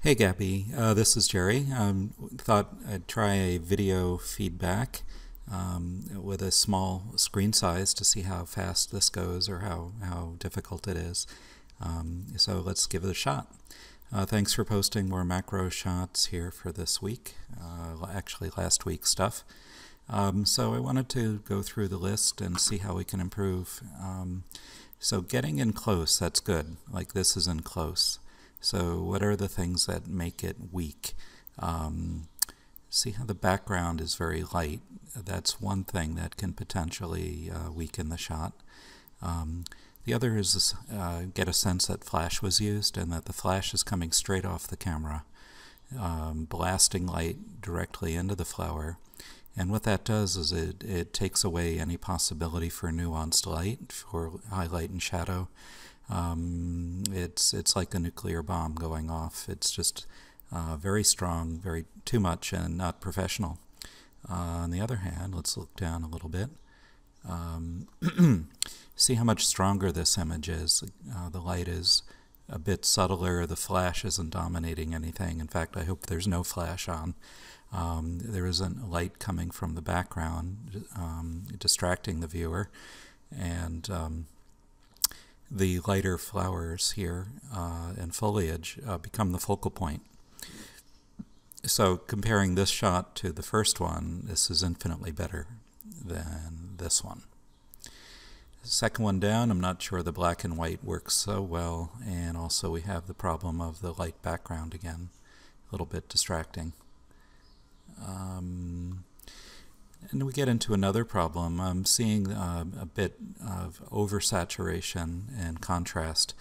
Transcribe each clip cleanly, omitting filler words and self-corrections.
Hey Gabby, this is Jerry. Thought I'd try a video feedback with a small screen size to see how fast this goes or how difficult it is. So let's give it a shot. Thanks for posting more macro shots here for this week, actually last week's stuff. So I wanted to go through the list and see how we can improve. So getting in close, that's good. Like this is in close. So what are the things that make it weak? See how the background is very light. That's one thing that can potentially weaken the shot. The other is get a sense that flash was used and that the flash is coming straight off the camera, blasting light directly into the flower. And what that does is it takes away any possibility for nuanced light, for highlight and shadow. It's like a nuclear bomb going off. It's just very strong, very too much, and not professional. On the other hand, let's look down a little bit. See how much stronger this image is. The light is a bit subtler. The flash isn't dominating anything. In fact, I hope there's no flash on. There isn't light coming from the background, distracting the viewer, and the lighter flowers here and foliage become the focal point. So comparing this shot to the first one, this is infinitely better than this one. The second one down, I'm not sure the black and white works so well, and also we have the problem of the light background again, a little bit distracting. And we get into another problem. I'm seeing a bit of oversaturation and contrast.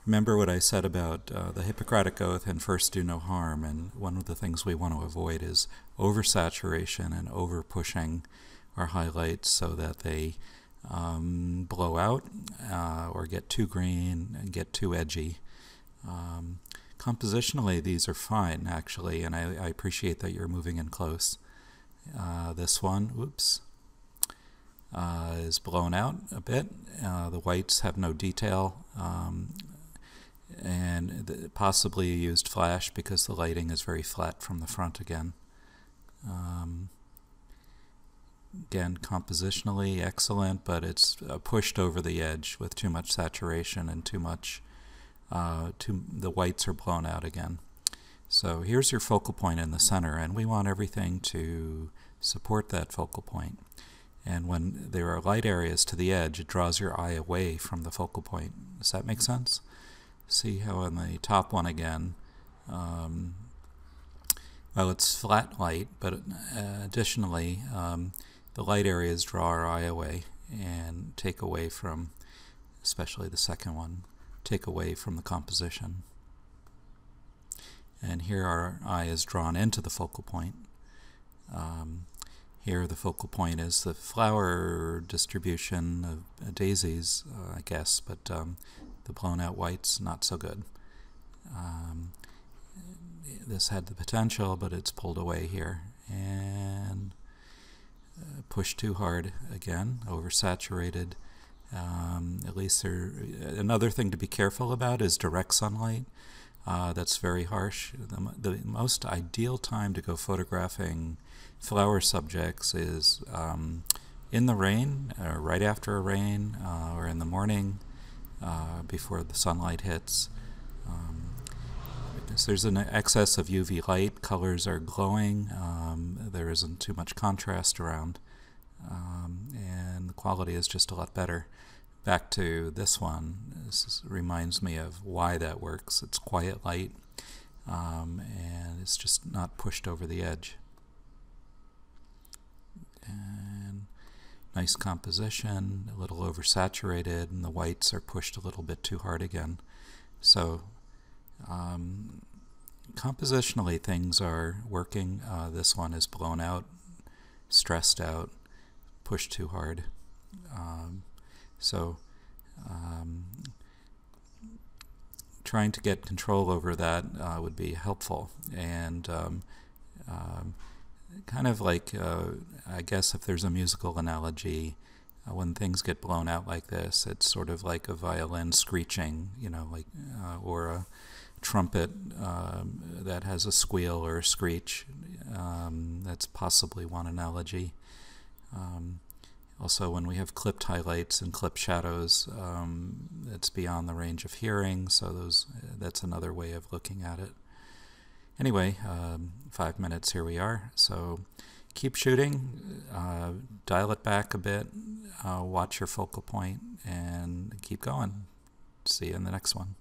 Remember what I said about the Hippocratic Oath and first do no harm, and one of the things we want to avoid is oversaturation and over-pushing our highlights so that they blow out or get too green and get too edgy. Compositionally, these are fine, actually, and I appreciate that you're moving in close. This one, whoops, is blown out a bit. The whites have no detail, and possibly used flash because the lighting is very flat from the front again. Again, compositionally excellent, but it's pushed over the edge with too much saturation and too much, the whites are blown out again. So here's your focal point in the center, and we want everything to support that focal point. And when there are light areas to the edge, it draws your eye away from the focal point. Does that make sense? See how on the top one again, well, it's flat light, but additionally, the light areas draw our eye away and take away from, especially the second one, take away from the composition. And here our eye is drawn into the focal point. Here the focal point is the flower distribution of daisies, I guess, but the blown out whites, not so good. This had the potential, but it's pulled away here. And pushed too hard again, oversaturated. At least another thing to be careful about is direct sunlight. That's very harsh. The most ideal time to go photographing flower subjects is in the rain, right after a rain, or in the morning before the sunlight hits. Because there's an excess of UV light, colors are glowing, there isn't too much contrast around, and the quality is just a lot better. Back to this one, this reminds me of why that works. It's quiet light, and it's just not pushed over the edge. And nice composition, a little oversaturated, and the whites are pushed a little bit too hard again. So compositionally things are working. This one is blown out, stressed out, pushed too hard. So trying to get control over that would be helpful, and kind of like, I guess if there's a musical analogy, when things get blown out like this, it's sort of like a violin screeching, you know, like or a trumpet that has a squeal or a screech. That's possibly one analogy. Also, when we have clipped highlights and clipped shadows, it's beyond the range of hearing, so that's another way of looking at it. Anyway, 5 minutes, here we are. So keep shooting, dial it back a bit, watch your focal point, and keep going. See you in the next one.